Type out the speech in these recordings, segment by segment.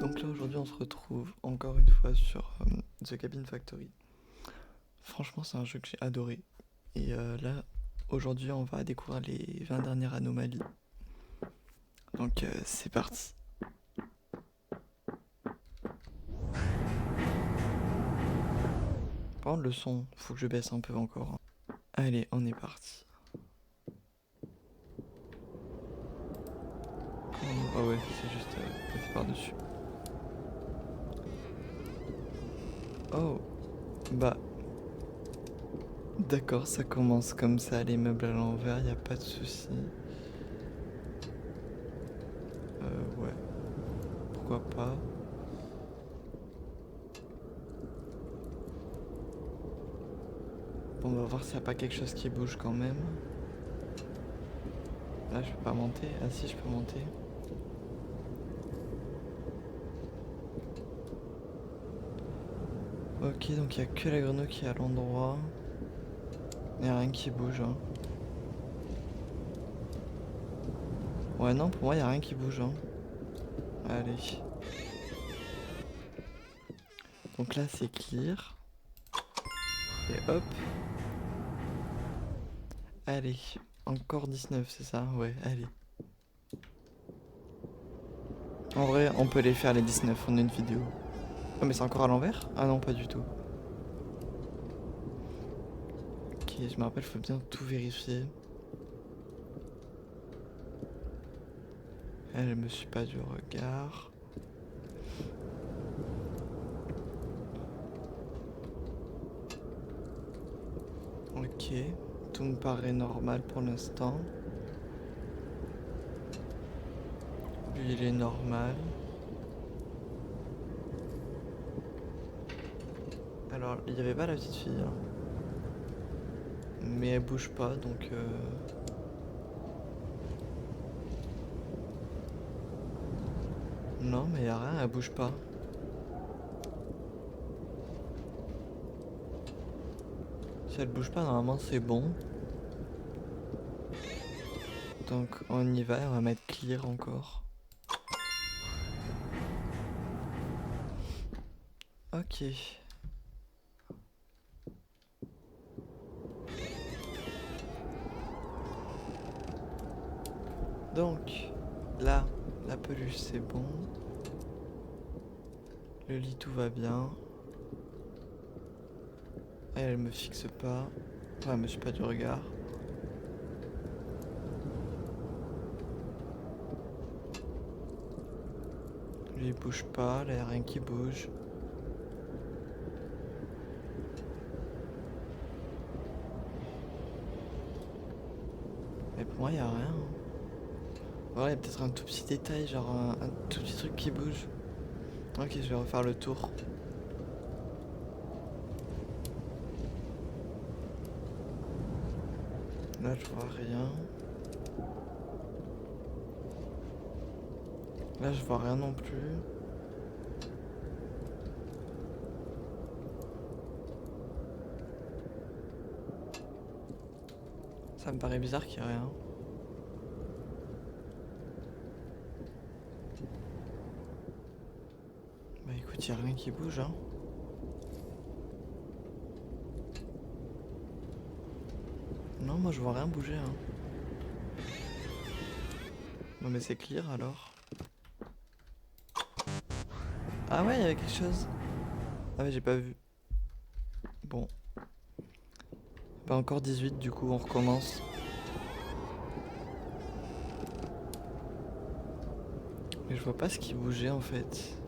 Donc là aujourd'hui on se retrouve encore une fois sur The Cabin Factory. Franchement c'est un jeu que j'ai adoré. Et là aujourd'hui on va découvrir les 20 dernières anomalies. Donc c'est parti. Par contre le son, faut que je baisse un peu encore, hein. Allez, on est parti. Ah ouais, c'est juste passer par-dessus. Oh, bah... D'accord, ça commence comme ça, les meubles à l'envers, y a pas de souci. Ouais. Pourquoi pas. Bon, on va voir s'il n'y a pas quelque chose qui bouge quand même. Là, je peux pas monter. Ah si, je peux monter. Ok, donc il n'y a que la grenouille qui est à l'endroit. Il n'y a rien qui bouge, hein. Ouais, non, pour moi, il n'y a rien qui bouge, hein. Allez. Donc là, c'est clear. Et hop. Allez. Encore 19, c'est ça? Ouais, allez. En vrai, on peut les faire les 19, on a une vidéo. Oh, mais c'est encore à l'envers? Ah non, pas du tout. Ok, je me rappelle, faut bien tout vérifier. Elle me suit pas du regard. Ok, tout me paraît normal pour l'instant. Lui, il est normal. Alors, il n'y avait pas la petite fille, hein. Mais elle bouge pas, donc... Non, mais y a rien, elle bouge pas. Si elle bouge pas, normalement c'est bon. Donc on y va, on va mettre clear encore. Ok. Donc, là, la peluche c'est bon. Le lit tout va bien. Elle me fixe pas. Enfin, elle me suit pas du regard. Lui il bouge pas, là y a rien qui bouge. Mais pour moi y a rien, hein. Voilà, y a peut-être un tout petit détail, genre un tout petit truc qui bouge. Ok, je vais refaire le tour. Là je vois rien. Là je vois rien non plus. Ça me paraît bizarre qu'il y ait rien. Bah écoute, y a rien qui bouge, hein. Non, moi je vois rien bouger, hein. Non mais c'est clear alors. Ah ouais, il y avait quelque chose. Ah ouais, j'ai pas vu. Bon. Bah encore 18, du coup on recommence. Mais je vois pas ce qui bougeait en fait.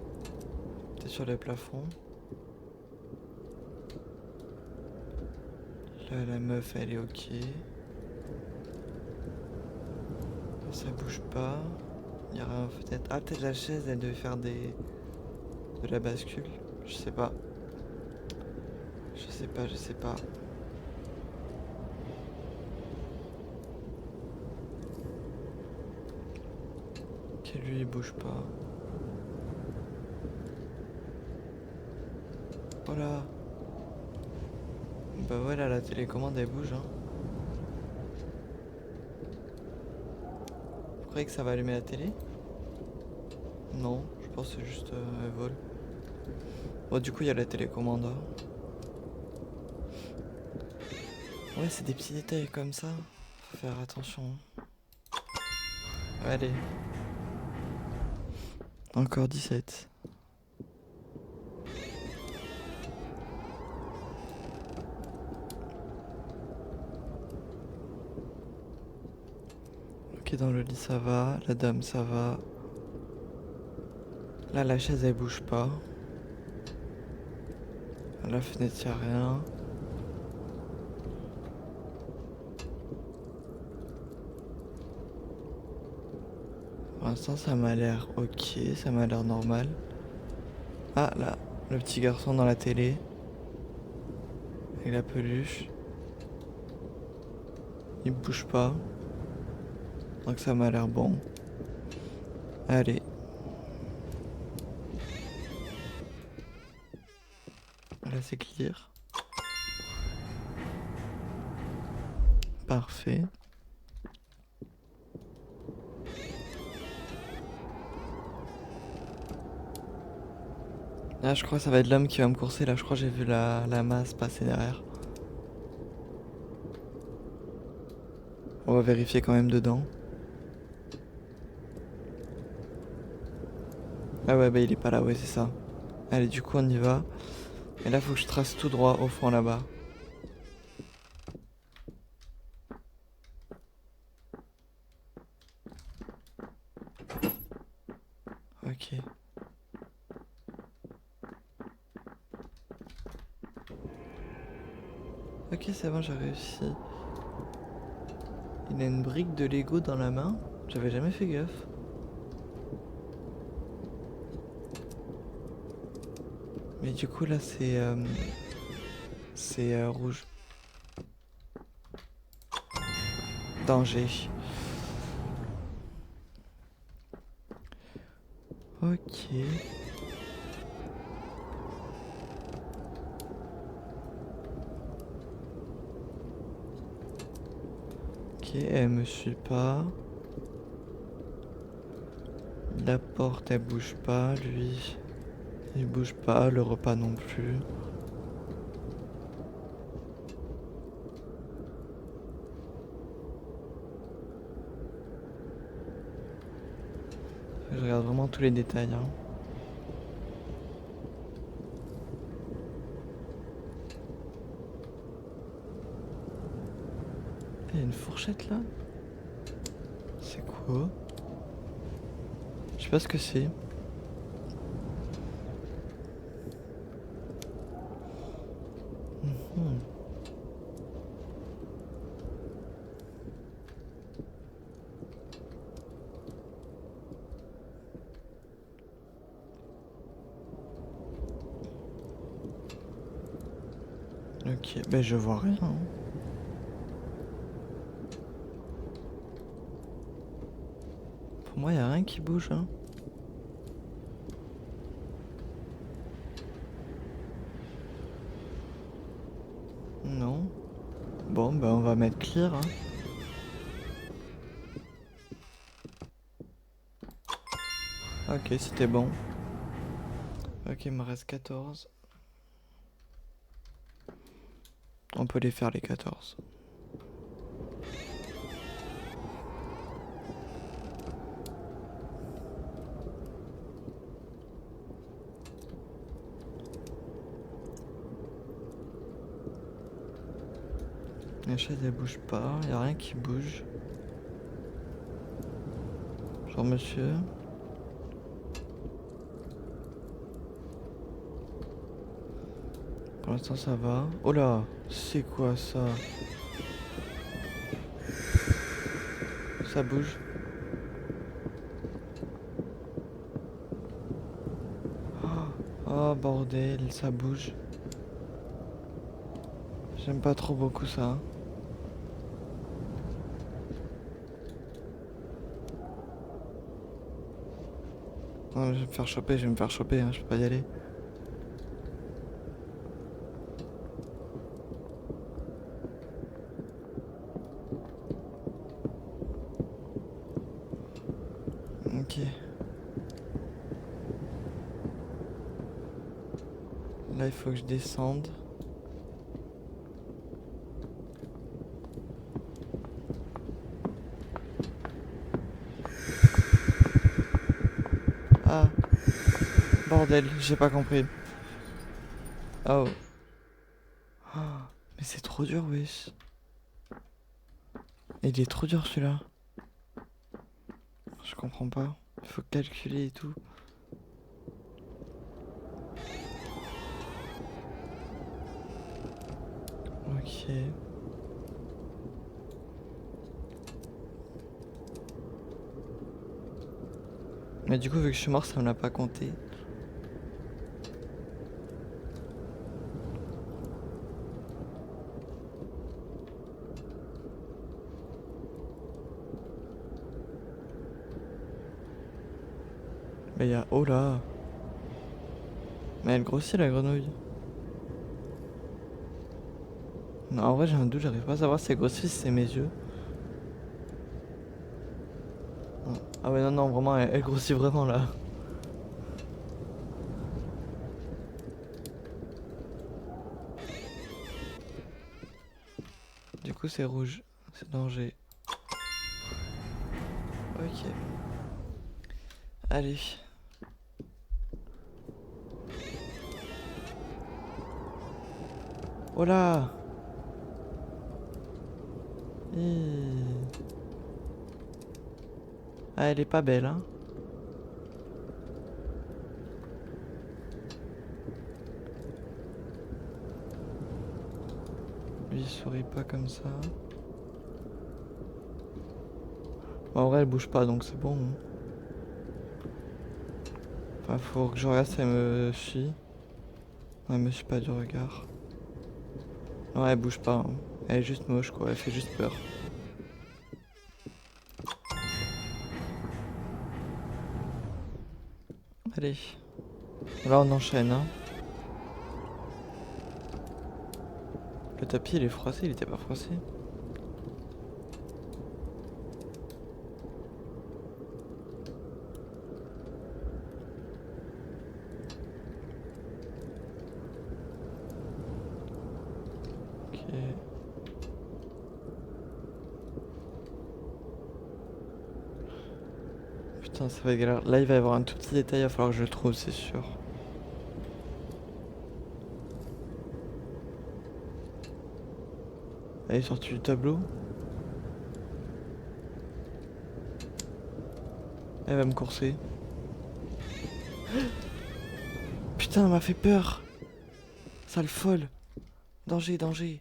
Peut-être sur le plafond. Là la meuf elle est ok. Ça bouge pas. Il y a rien peut-être. Ah peut-être la chaise elle devait faire de la bascule. Je sais pas. Je sais pas. Ok, lui il bouge pas. Voilà. Bah voilà, la télécommande elle bouge, hein. Vous croyez que ça va allumer la télé? Non, je pense que c'est juste elle vole. Bon, du coup, il y a la télécommande. Ouais, c'est des petits détails comme ça. Faut faire attention. Allez. Encore 17. Ok, dans le lit ça va. La dame ça va. Là, la chaise elle bouge pas. À la fenêtre y'a rien. Pour l'instant, ça m'a l'air ok, ça m'a l'air normal. Ah, là, le petit garçon dans la télé. Avec la peluche. Il bouge pas. Donc ça m'a l'air bon. Allez. Là, c'est clear. Parfait. Là, je crois que ça va être l'homme qui va me courser. Là, je crois que j'ai vu la masse passer derrière. On va vérifier quand même dedans. Ah ouais, bah il est pas là, ouais, c'est ça. Allez, du coup, on y va. Et là, faut que je trace tout droit au fond là-bas. Ok. Ok, c'est bon, j'ai réussi. Il a une brique de Lego dans la main. J'avais jamais fait gaffe. Mais du coup, là, c'est rouge. Danger. Ok. Ok, elle me suit pas. La porte, elle bouge pas. Lui, il bouge pas. Le repas non plus. Je regarde vraiment tous les détails, hein. Il y a une fourchette là? C'est quoi? Je sais pas ce que c'est. Mhm. Ok, ben je vois rien, hein. Pour moi, y a rien qui bouge, hein. Non. Bon, ben on va mettre clear, hein. Ok, c'était bon. Ok, il me reste 14. On peut les faire les 14. La chaise elle bouge pas, y a rien qui bouge. Genre monsieur. Pour l'instant ça va. Oh là, c'est quoi ça? Ça bouge. Oh bordel, ça bouge. J'aime pas trop beaucoup ça, hein. Non, je vais me faire choper, hein, je peux pas y aller. Ok. Là, il faut que je descende. Ah, bordel, j'ai pas compris. Oh. Ah, mais c'est trop dur, wesh. Il est trop dur celui-là. Je comprends pas. Il faut calculer et tout. Ok. Mais du coup, vu que je suis mort, ça me l'a pas compté. Mais y'a... Oh là. Mais elle grossit la grenouille. Non, en vrai, j'ai un doute, j'arrive pas à savoir si elle grossit, si c'est mes yeux. Ah ouais, non, non, vraiment, elle grossit vraiment là. Du coup, c'est rouge. C'est danger. Ok. Allez. Oh là. Ah, elle est pas belle, hein. Lui, il sourit pas comme ça. En vrai, elle bouge pas, donc c'est bon. Hein. Enfin, faut que je regarde si elle me suit. Non, elle me suit pas du regard. Non, elle bouge pas. Hein. Elle est juste moche, quoi. Elle fait juste peur. Allez. Là, on enchaîne, hein. Le tapis, il est froissé, il était pas froissé. Ok. Putain, ça va être galère. Là, il va y avoir un tout petit détail, il va falloir que je le trouve, c'est sûr. Elle est sortie du tableau. Elle va me courser. Putain, elle m'a fait peur. Sale folle. Danger, danger.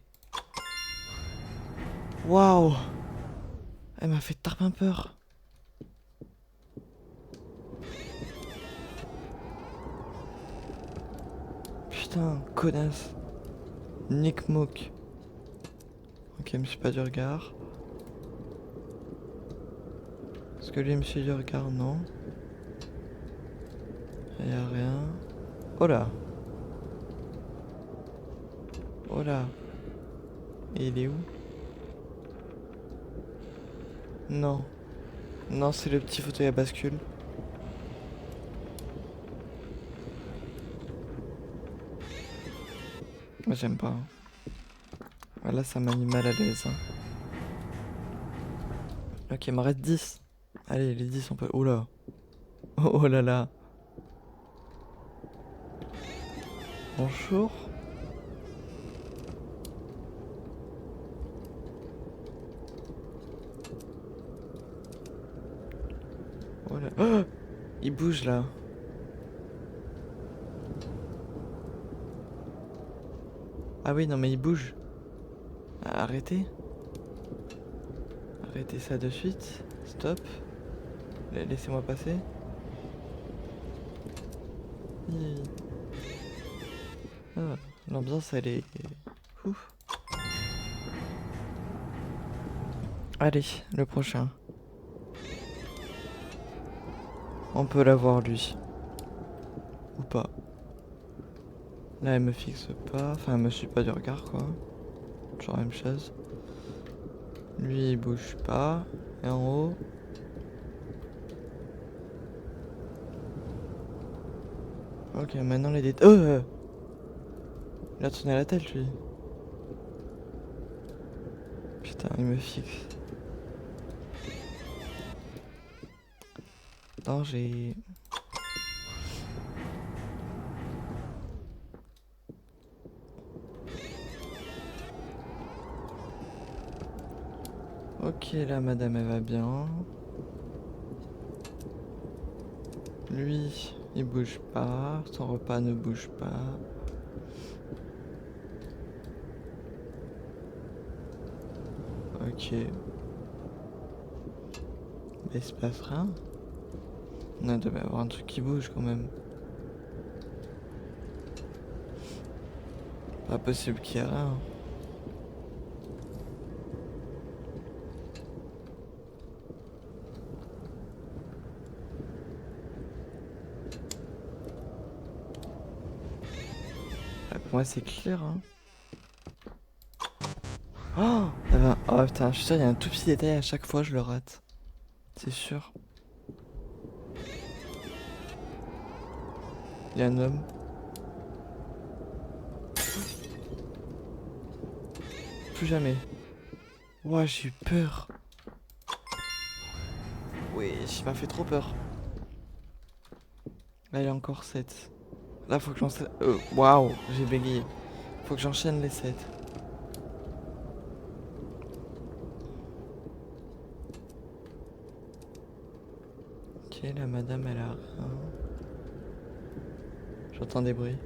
Waouh. Elle m'a fait tarpin peur. Putain, connasse. Nick Mock. Ok, elle me suit pas du regard. Est-ce que lui me suit du regard? Non. Y'a rien. Oh là. Oh là. Et il est où? Non. Non, c'est le petit fauteuil à bascule. Moi, j'aime pas. Hein. Ah, là, ça m'a mis mal à l'aise. Hein. Ok, il m'en reste 10. Allez, les 10, on peut... Oh là. Oh là là. Bonjour. Oh là. Oh, il bouge là. Ah oui, non, mais il bouge. Ah, arrêtez. Arrêtez ça de suite. Stop. Laissez-moi passer. Hi. Ah, l'ambiance, elle est... Ouf. Allez, le prochain. On peut l'avoir, lui. Ou pas. Là, elle me fixe pas. Enfin, elle me suit pas du regard, quoi. Toujours la même chose. Lui, il bouge pas. Et en haut... Ok, maintenant les détails... Oh Il a tourné la tête lui. Putain, il me fixe. Danger. Ok, là, madame, elle va bien. Lui, il bouge pas. Son repas ne bouge pas. Ok. Mais il se passe rien. On devait avoir un truc qui bouge quand même. Pas possible qu'il y ait rien. Pour moi, c'est clair, hein. Oh, oh putain, je suis sûr, il y a un tout petit détail à chaque fois, je le rate. C'est sûr. Il y a un homme. Plus jamais. Ouah, j'ai eu peur. Oui, il m'a fait trop peur. Là, il y a encore 7. Là, faut que j'enchaîne. Waouh, j'ai bégayé. Faut que j'enchaîne les 7. Ok, la madame, elle a rien. J'entends des bruits.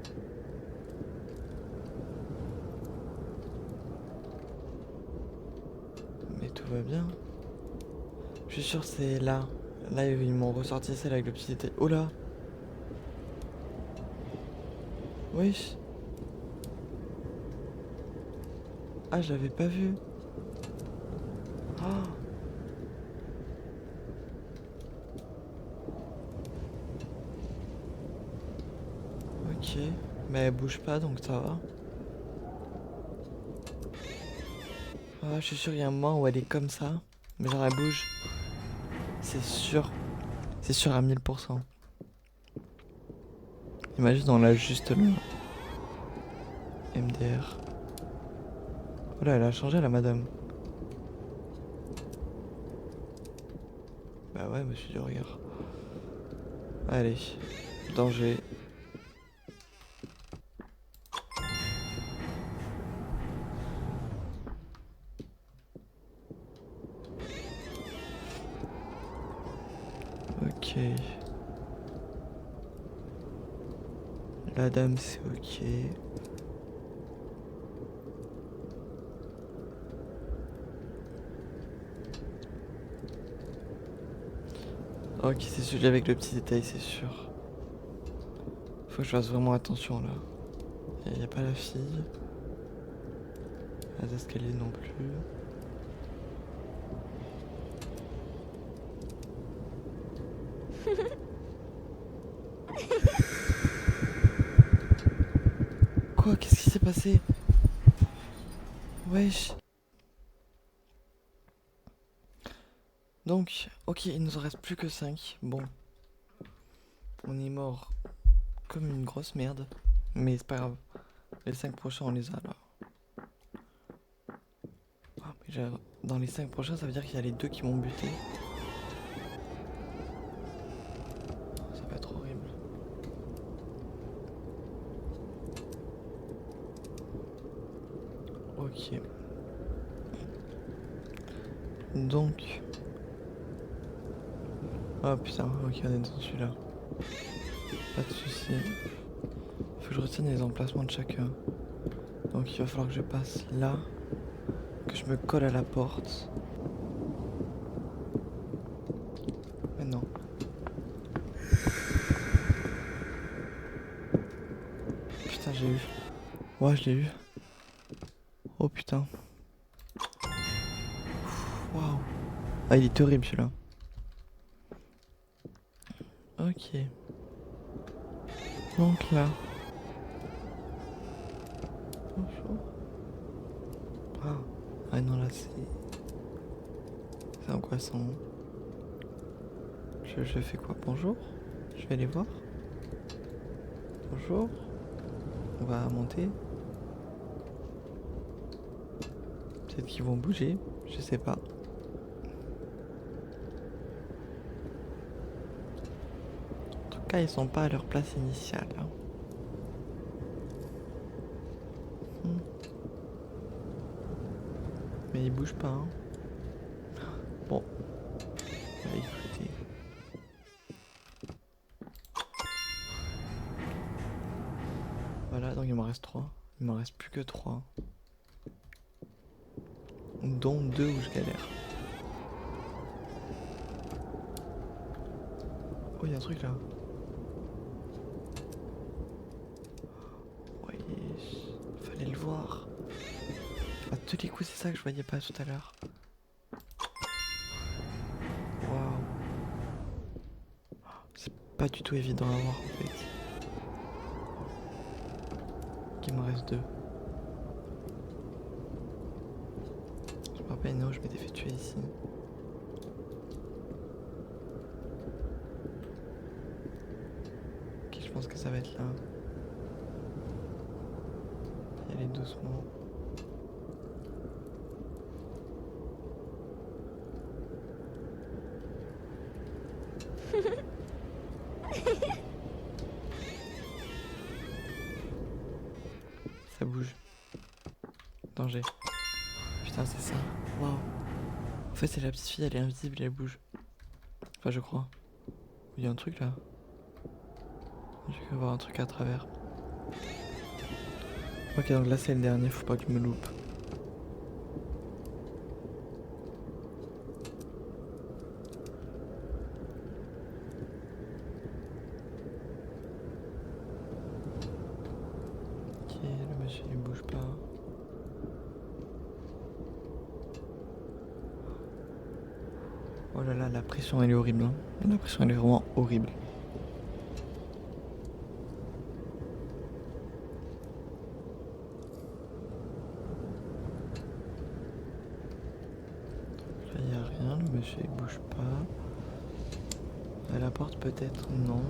Mais tout va bien. Je suis sûr c'est là. Là, ils m'ont ressorti celle avec le petit détail. Oh là. Wesh. Ah, je l'avais pas vu. Oh. Ok. Mais elle bouge pas, donc ça va. Ah, je suis sûr il y a un moment où elle est comme ça. Mais genre elle bouge. C'est sûr. C'est sûr à 1000%. Imagine on l'a juste là. MDR. Oh là, elle a changé la madame. Bah ouais, monsieur du regard. Allez. Danger. Ok. La dame c'est ok. Ok, c'est celui avec le petit détail, c'est sûr. Faut que je fasse vraiment attention là. Y a pas la fille. Les escaliers non plus. Quoi? Qu'est-ce qui s'est passé? Wesh. Donc, ok, il nous en reste plus que 5. Bon. On est mort comme une grosse merde. Mais c'est pas grave. Les 5 prochains, on les a là. Ah, mais dans les 5 prochains, ça veut dire qu'il y a les 2 qui m'ont buté. Ça va être horrible. Ok. Donc. Oh putain, ok, on est dans celui-là. Pas de soucis. Faut que je retienne les emplacements de chacun. Donc il va falloir que je passe là. Que je me colle à la porte. Mais non. Putain, j'ai eu. Ouais, je l'ai eu. Oh putain. Waouh. Ah, il est horrible celui-là. Ok. Donc là. Bonjour. Ah. Ah non, là c'est. C'est angoissant. Je fais quoi? Bonjour. Je vais aller voir. Bonjour. On va monter. Peut-être qu'ils vont bouger, je sais pas. En tout cas, ils sont pas à leur place initiale. Hein. Hmm. Mais ils bougent pas. Hein. Bon, bah écoutez. Voilà, donc il m'en reste 3. Il m'en reste plus que 3. Dont 2 où je galère. Oh, il y a un truc là. Ouais, fallait le voir. À tous les coups, c'est ça que je voyais pas tout à l'heure. Waouh. C'est pas du tout évident à voir en fait. Il m'en reste 2. Je me rappelle, non, je m'étais fait tuer ici. Ok, je pense que ça va être là. Y aller doucement. Ça bouge. Danger. Putain, c'est ça. Waouh. En fait, c'est la petite fille, elle est invisible et elle bouge. Enfin, je crois. Il y a un truc là. J'ai cru voir un truc à travers. Ok, donc là, c'est le dernier, faut pas que je me loupe. Ok, le monsieur il bouge pas. Oh là là, la pression elle est horrible. Hein. La pression elle est vraiment horrible. Là y a rien, le monsieur il bouge pas. À la porte peut-être non.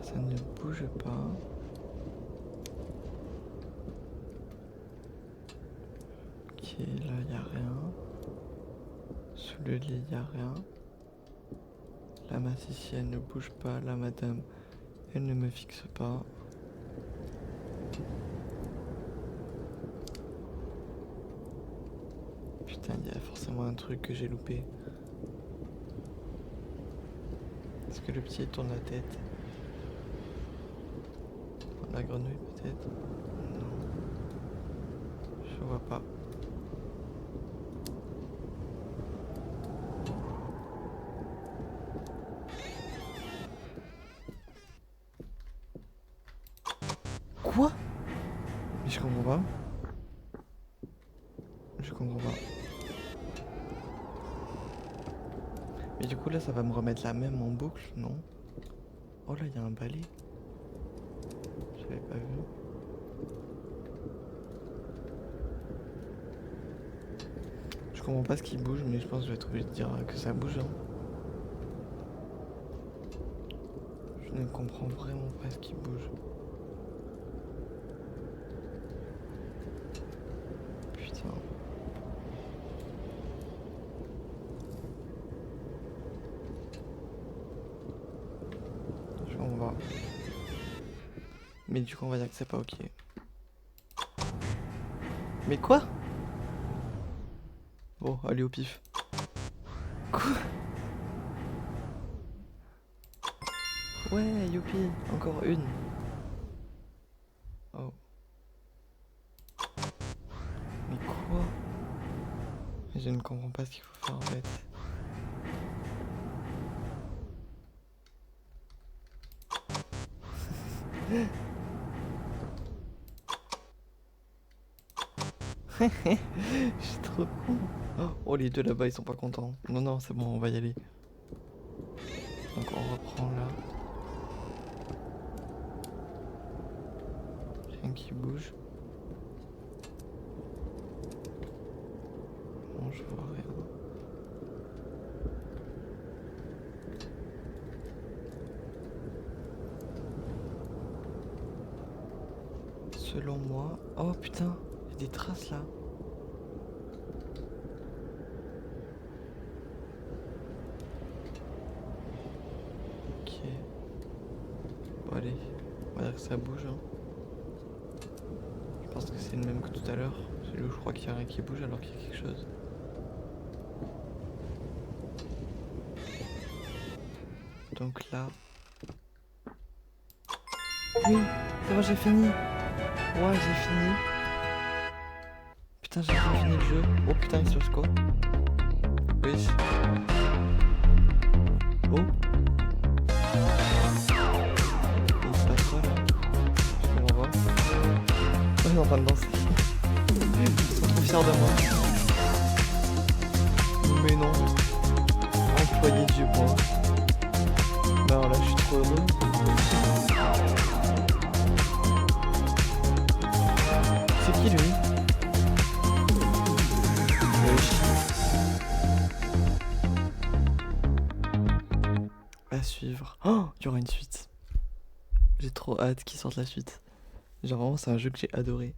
Ça ne bouge pas. Ok, là y a rien. Sous le lit y a rien. La masse ici elle ne bouge pas. La madame elle ne me fixe pas. Putain, il y a forcément un truc que j'ai loupé. Est-ce que le petit tourne la tête? La grenouille peut-être? Non. Je vois pas. Quoi? Mais je comprends pas. Je comprends pas. Mais du coup là ça va me remettre la même en boucle, non? Oh là il y a un balai. J'avais pas vu. Je comprends pas ce qui bouge mais je pense que je vais être obligé de dire que ça bouge. Hein. Je ne comprends vraiment pas ce qui bouge. Putain. On va voir. Mais du coup on va dire que c'est pas ok. Mais quoi? Bon, allez au pif. Quoi? Ouais, youpi, encore une. Oh. Mais quoi? Je ne comprends pas ce qu'il faut faire en fait. Je suis trop con. Oh, les deux là-bas, ils sont pas contents. Non, non, c'est bon, on va y aller. Donc on reprend là. Rien qui bouge. Non, je vois rien. Selon moi... Oh putain, des traces là. Ok. Bon allez, on va dire que ça bouge. Hein. Je pense que c'est le même que tout à l'heure. Celui où je crois qu'il y a rien qui bouge alors qu'il y a quelque chose. Donc là... Oui, c'est bon, j'ai fini. Ouais, j'ai fini. Putain, j'ai pas fini le jeu. Oh putain, il se passe quoi? Oui. Oh. Il se passe quoi là? Je comprends pas. Oh, il est en train de danser. Ils sont trop fiers de moi. Mais non. Employé du mois. Non, là, je suis trop heureux. C'est qui lui? À suivre. Oh, il y aura une suite. J'ai trop hâte qu'il sorte la suite. Genre vraiment, c'est un jeu que j'ai adoré.